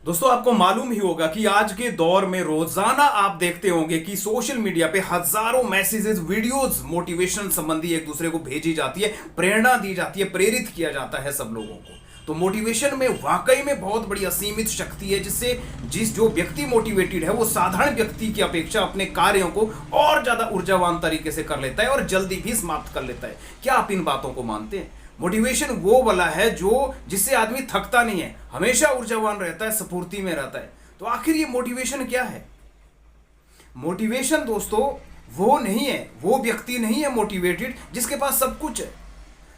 दोस्तों आपको मालूम ही होगा कि आज के दौर में रोजाना आप देखते होंगे कि सोशल मीडिया पे हजारों मैसेजेस वीडियोस मोटिवेशन संबंधी एक दूसरे को भेजी जाती है, प्रेरणा दी जाती है, प्रेरित किया जाता है सब लोगों को। तो मोटिवेशन में वाकई में बहुत बड़ी असीमित शक्ति है, जिससे जो व्यक्ति मोटिवेटेड है वो साधारण व्यक्ति की अपेक्षा अपने कार्यों को और ज्यादा ऊर्जावान तरीके से कर लेता है और जल्दी भी समाप्त कर लेता है। क्या आप इन बातों को मानते हैं? मोटिवेशन वो वाला है जो जिससे आदमी थकता नहीं है, हमेशा ऊर्जावान रहता है, स्फूर्ति में रहता है। तो आखिर ये मोटिवेशन क्या है? मोटिवेशन दोस्तों वो नहीं है, वो व्यक्ति नहीं है मोटिवेटेड जिसके पास सब कुछ है।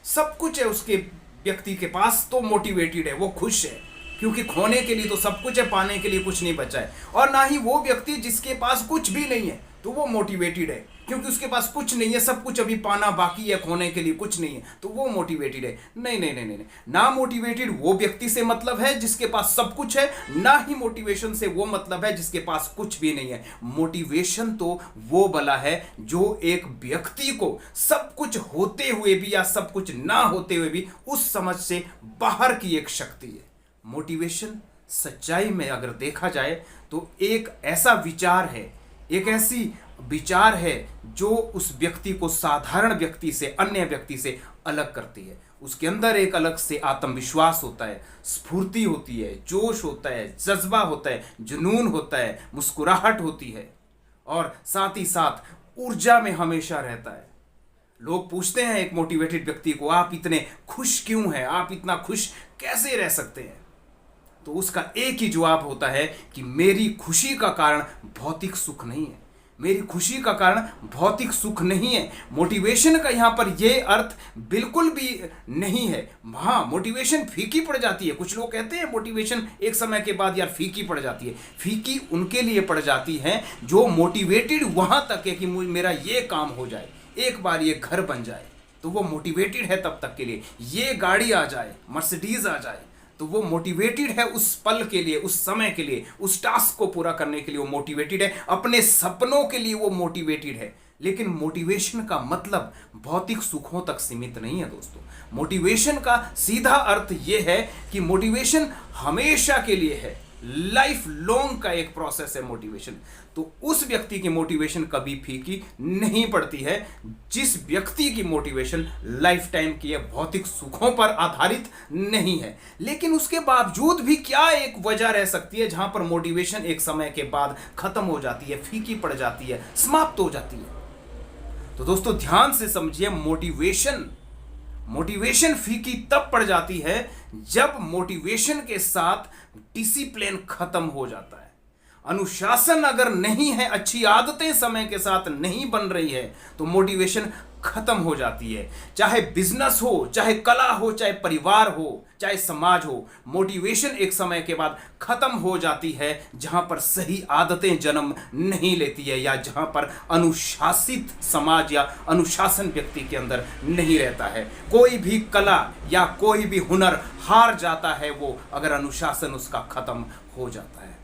सब कुछ है उसके व्यक्ति के पास तो मोटिवेटेड है, वो खुश है, क्योंकि खोने के लिए तो सब कुछ है, पाने के लिए कुछ नहीं बचा है। और ना ही वो व्यक्ति जिसके पास कुछ भी नहीं है तो वो मोटिवेटेड है, क्योंकि उसके पास कुछ नहीं है, सब कुछ अभी पाना बाकी है, खोने के लिए कुछ नहीं है, तो वो मोटिवेटेड है। नहीं नहीं नहीं नहीं, ना मोटिवेटेड वो व्यक्ति से मतलब है जिसके पास सब कुछ है, ना ही मोटिवेशन से वो मतलब है जिसके पास कुछ भी नहीं है। मोटिवेशन तो वो बला है जो एक व्यक्ति को सब कुछ होते हुए भी या सब कुछ ना होते हुए भी उस समझ से बाहर की एक शक्ति है। मोटिवेशन सच्चाई में अगर देखा जाए तो एक ऐसा विचार है, एक ऐसी विचार है जो उस व्यक्ति को साधारण व्यक्ति से, अन्य व्यक्ति से अलग करती है। उसके अंदर एक अलग से आत्मविश्वास होता है, स्फूर्ति होती है, जोश होता है, जज्बा होता है, जुनून होता है, मुस्कुराहट होती है और साथ ही साथ ऊर्जा में हमेशा रहता है। लोग पूछते हैं एक मोटिवेटेड व्यक्ति को, आप इतने खुश क्यों हैं, आप इतना खुश कैसे रह सकते हैं? तो उसका एक ही जवाब होता है कि मेरी खुशी का कारण भौतिक सुख नहीं है, मेरी खुशी का कारण भौतिक सुख नहीं है। मोटिवेशन का यहां पर यह अर्थ बिल्कुल भी नहीं है। हाँ, मोटिवेशन फीकी पड़ जाती है। कुछ लोग कहते हैं मोटिवेशन एक समय के बाद यार फीकी पड़ जाती है। फीकी उनके लिए पड़ जाती है जो मोटिवेटेड वहां तक है कि मेरा ये काम हो जाए, एक बार ये घर बन जाए, तो वो मोटिवेटेड है तब तक के लिए। ये गाड़ी आ जाए, मर्सिडीज आ जाए, तो वो मोटिवेटेड है उस पल के लिए, उस समय के लिए, उस टास्क को पूरा करने के लिए वो मोटिवेटेड है, अपने सपनों के लिए वो मोटिवेटेड है। लेकिन मोटिवेशन का मतलब भौतिक सुखों तक सीमित नहीं है दोस्तों। मोटिवेशन का सीधा अर्थ ये है कि मोटिवेशन हमेशा के लिए है, लाइफ लॉन्ग का एक प्रोसेस है मोटिवेशन। तो उस व्यक्ति की मोटिवेशन कभी फीकी नहीं पड़ती है जिस व्यक्ति की मोटिवेशन लाइफ टाइम की है, भौतिक सुखों पर आधारित नहीं है। लेकिन उसके बावजूद भी क्या एक वजह रह सकती है जहां पर मोटिवेशन एक समय के बाद खत्म हो जाती है, फीकी पड़ जाती है, समाप्त हो जाती है? तो दोस्तों ध्यान से समझिए, मोटिवेशन फीकी तब पड़ जाती है जब मोटिवेशन के साथ डिसिप्लिन खत्म हो जाता है। अनुशासन अगर नहीं है, अच्छी आदतें समय के साथ नहीं बन रही है, तो मोटिवेशन खत्म हो जाती है। चाहे बिजनेस हो, चाहे कला हो, चाहे परिवार हो, चाहे समाज हो, मोटिवेशन एक समय के बाद खत्म हो जाती है जहां पर सही आदतें जन्म नहीं लेती है, या जहां पर अनुशासित समाज या अनुशासन व्यक्ति के अंदर नहीं रहता है। कोई भी कला या कोई भी हुनर हार जाता है वो अगर अनुशासन उसका खत्म हो जाता है।